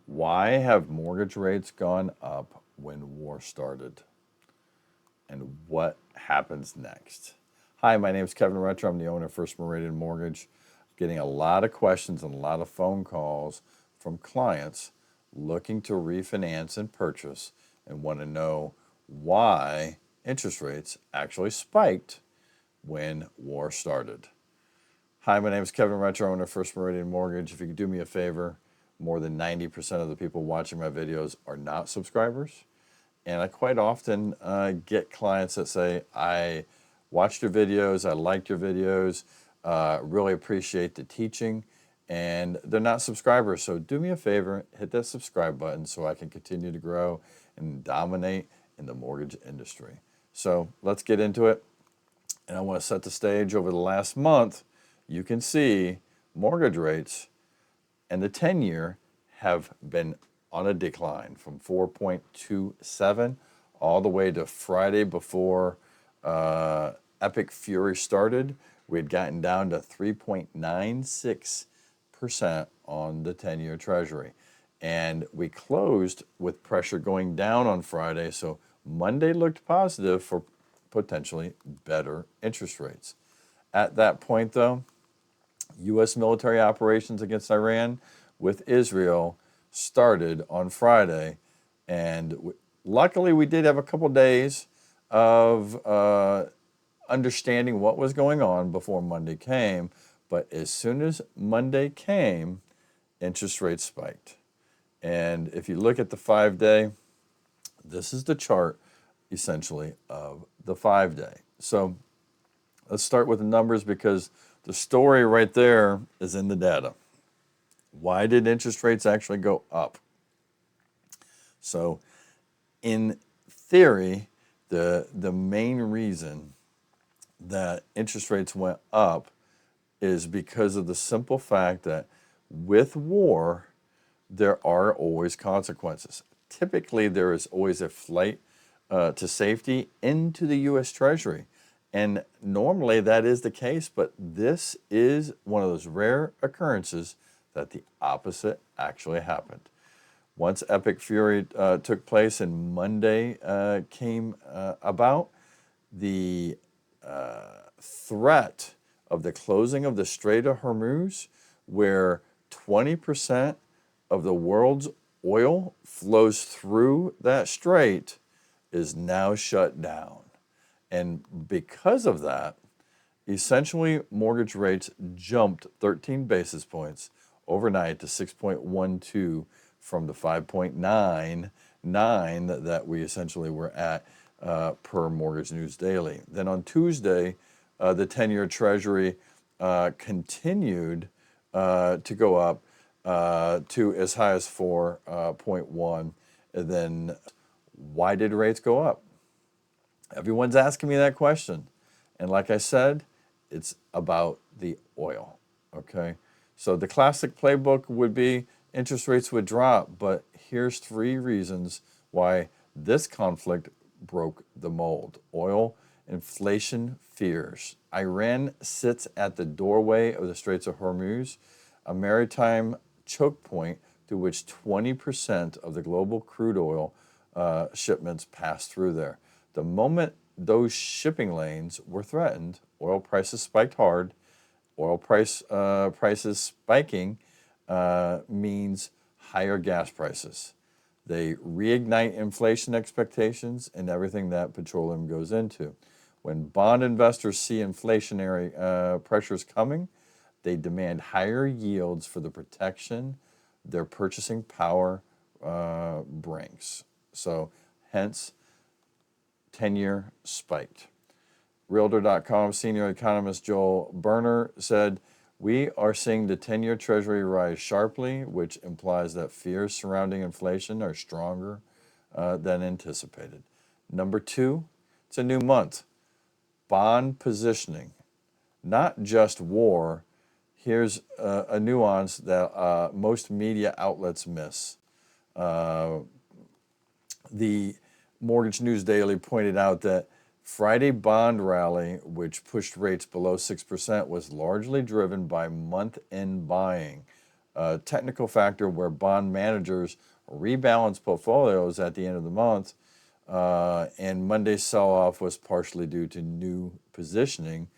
Why have mortgage rates gone up when war started? And what happens next? Hi, my name is Kevin Retro. I'm the owner of First Meridian Mortgage. Getting a lot of questions and a lot of phone calls from clients looking to refinance and purchase and want to know why interest rates actually spiked when war started. Hi, my name is Kevin Retro, owner of First Meridian Mortgage. If you could do me a favor, more than 90% of the people watching my videos are not subscribers. And I quite often get clients that say, I watched your videos, I liked your videos, really appreciate the teaching, and they're not subscribers. So do me a favor, hit that subscribe button so I can continue to grow and dominate in the mortgage industry. So let's get into it. And I want to set the stage. Over the last month, you can see mortgage rates and the 10-year have been on a decline from 4.27 all the way to Friday before Epic Fury started. We had gotten down to 3.96% on the 10-year Treasury. And we closed with pressure going down on Friday, so Monday looked positive for potentially better interest rates. At that point, though, U.S. military operations against Iran with Israel started on Friday, and luckily we did have a couple days of understanding what was going on before Monday came. But as soon as Monday came, interest rates spiked. And if you look at the 5-day, this is the chart essentially of the 5-day. So let's start with the numbers because the story right there is in the data. Why did interest rates actually go up? So in theory, the main reason that interest rates went up is because of the simple fact that with war, there are always consequences. Typically, there is always a flight to safety into the U.S. Treasury. And normally that is the case, but this is one of those rare occurrences that the opposite actually happened. Once Epic Fury took place and Monday came about, the threat of the closing of the Strait of Hormuz, where 20% of the world's oil flows through that strait, is now shut down. And because of that, essentially mortgage rates jumped 13 basis points overnight to 6.12 from the 5.99 that we essentially were at per Mortgage News Daily. Then on Tuesday, the 10-year Treasury continued to go up to as high as 4.1. And then why did rates go up? Everyone's asking me that question. And like I said, it's about the oil, okay? So the classic playbook would be interest rates would drop, but here's 3 reasons why this conflict broke the mold. Oil, inflation fears. Iran sits at the doorway of the Straits of Hormuz, a maritime choke point through which 20% of the global crude oil shipments pass through there. The moment those shipping lanes were threatened, oil prices spiked hard. Oil prices spiking means higher gas prices. They reignite inflation expectations and everything that petroleum goes into. When bond investors see inflationary pressures coming, they demand higher yields for the protection their purchasing power brings. So hence, 10-year spiked. Realtor.com senior economist Joel Berner said, we are seeing the 10-year Treasury rise sharply, which implies that fears surrounding inflation are stronger than anticipated. Number 2, it's a new month. Bond positioning, not just war. Here's a nuance that most media outlets miss. The Mortgage News Daily pointed out that Friday bond rally, which pushed rates below 6%, was largely driven by month-end buying technical factor where bond managers rebalance portfolios at the end of the month, and Monday's sell-off was partially due to new positioning,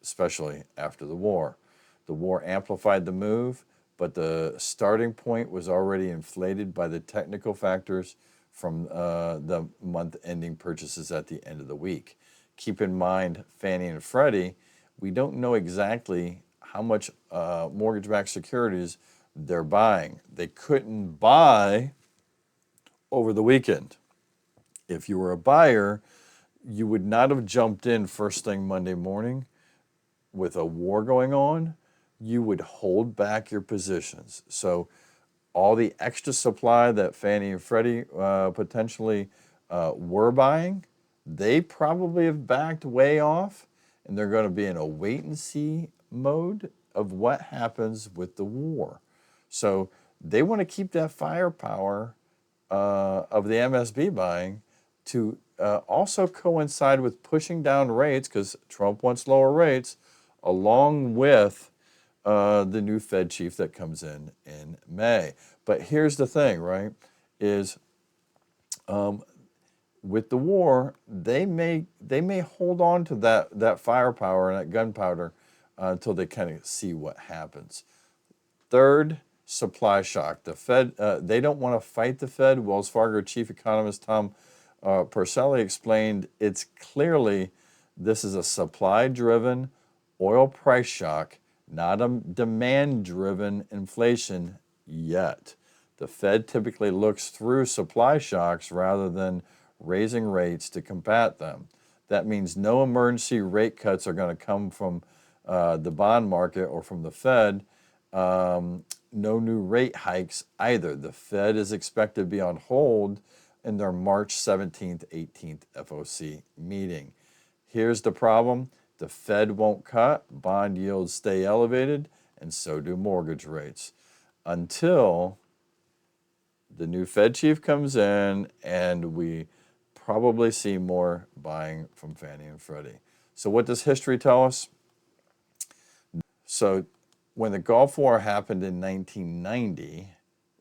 especially after the war. The war amplified the move, but the starting point was already inflated by the technical factors from the month-ending purchases at the end of the week. Keep in mind, Fannie and Freddie, we don't know exactly how much mortgage-backed securities they're buying. They couldn't buy over the weekend. If you were a buyer, you would not have jumped in first thing Monday morning. With a war going on, you would hold back your positions. So all the extra supply that Fannie and Freddie potentially were buying, they probably have backed way off, and they're going to be in a wait and see mode of what happens with the war. So they want to keep that firepower of the MSB buying to also coincide with pushing down rates, because Trump wants lower rates, along with the new Fed chief that comes in May. But here's the thing, right, is with the war, they may hold on to that firepower and that gunpowder until they kind of see what happens. Third, supply shock. The Fed, they don't want to fight the Fed. Wells Fargo chief economist Tom Purcell explained it's clearly this is a supply-driven oil price shock, not a demand-driven inflation yet. The Fed typically looks through supply shocks rather than raising rates to combat them. That means no emergency rate cuts are going to come from the bond market or from the Fed. No new rate hikes either. The Fed is expected to be on hold in their March 17th, 18th FOMC meeting. Here's the problem. The Fed won't cut, bond yields stay elevated, and so do mortgage rates until the new Fed chief comes in and we probably see more buying from Fannie and Freddie. So what does history tell us? So when the Gulf War happened in 1990,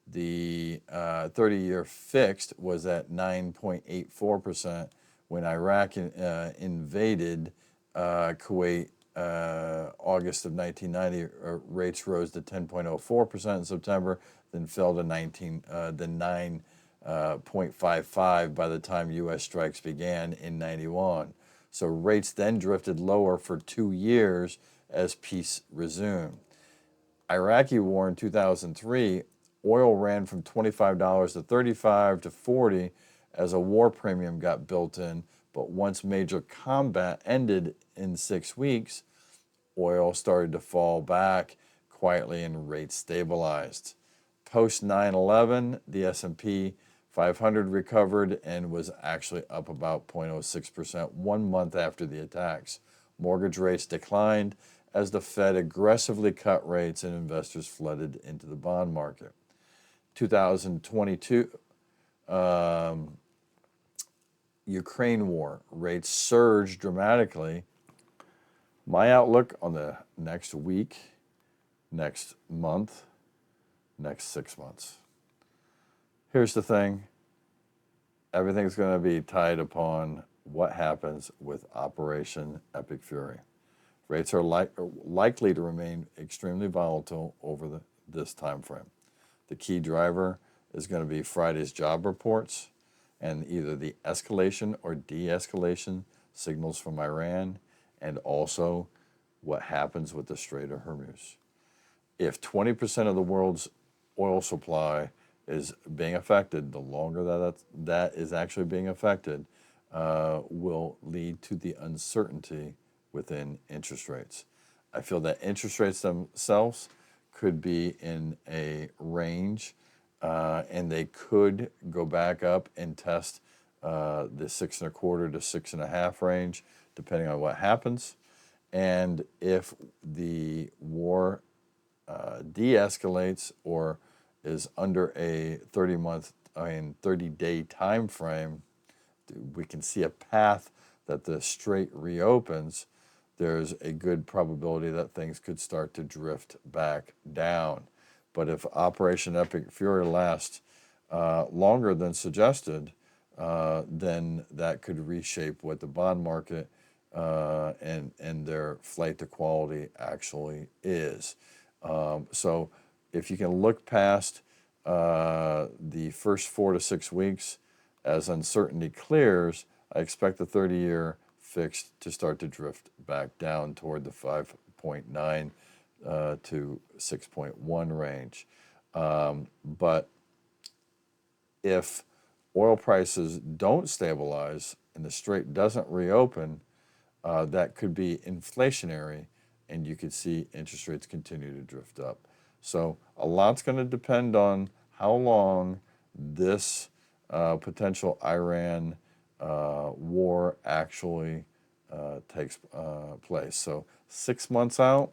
the 30-year fixed was at 9.84%. When Iraq invaded Kuwait, August of 1990, rates rose to 10.04% in September, then fell to 9.55 by the time U.S. strikes began in 91. So rates then drifted lower for 2 years as peace resumed. Iraqi war in 2003, oil ran from $25 to $35 to $40 as a war premium got built in. But once major combat ended in 6 weeks, oil started to fall back quietly and rates stabilized. Post 9/11, the S&P 500 recovered and was actually up about 0.06% 1 month after the attacks. Mortgage rates declined as the Fed aggressively cut rates and investors flooded into the bond market. 2022, Ukraine war, rates surged dramatically. My outlook on the next week, next month, next 6 months. Here's the thing. Everything's going to be tied upon what happens with Operation Epic Fury. Rates are likely to remain extremely volatile over this time frame. The key driver is going to be Friday's job reports and either the escalation or de-escalation signals from Iran, and also what happens with the Strait of Hormuz. If 20% of the world's oil supply is being affected, the longer that is actually being affected will lead to the uncertainty within interest rates. I feel that interest rates themselves could be in a range and they could go back up and test the 6.25 to 6.5 range, depending on what happens. And if the war de-escalates or is under a 30-day time frame, we can see a path that the strait reopens. There's a good probability that things could start to drift back down. But if Operation Epic Fury lasts longer than suggested, then that could reshape what the bond market and their flight to quality actually is. So if you can look past the first 4 to 6 weeks as uncertainty clears, I expect the 30-year fixed to start to drift back down toward the 5.9 to 6.1 range. But if oil prices don't stabilize and the strait doesn't reopen, that could be inflationary, and you could see interest rates continue to drift up. So a lot's going to depend on how long this potential Iran war actually takes place. So 6 months out,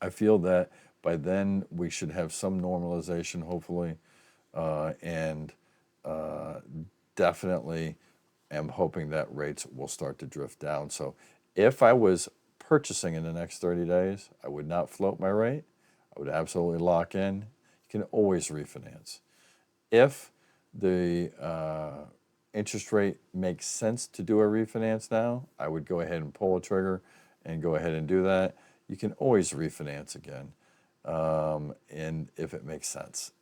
I feel that by then we should have some normalization, hopefully, and definitely am hoping that rates will start to drift down. So if I was purchasing in the next 30 days, I would not float my rate. I would absolutely lock in. You can always refinance. If the interest rate makes sense to do a refinance now, I would go ahead and pull a trigger and go ahead and do that. You can always refinance again, and if it makes sense.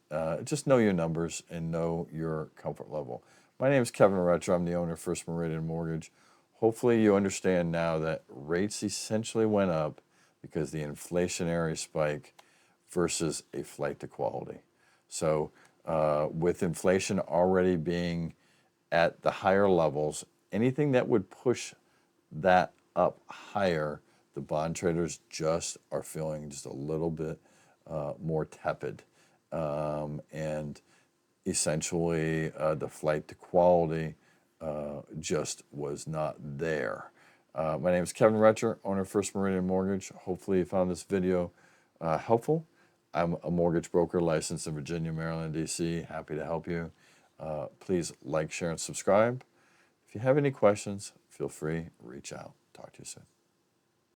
Just know your numbers and know your comfort level. My name is Kevin Retcher. I'm the owner of First Meridian Mortgage. Hopefully you understand now that rates essentially went up because the inflationary spike versus a flight to quality. So with inflation already being at the higher levels, anything that would push that up higher, the bond traders just are feeling just a little bit more tepid. And essentially, the flight to quality just was not there. My name is Kevin Retcher, owner of First Meridian Mortgage. Hopefully you found this video helpful. I'm a mortgage broker licensed in Virginia, Maryland, D.C. Happy to help you. Please like, share, and subscribe. If you have any questions, feel free, reach out. Talk to you soon.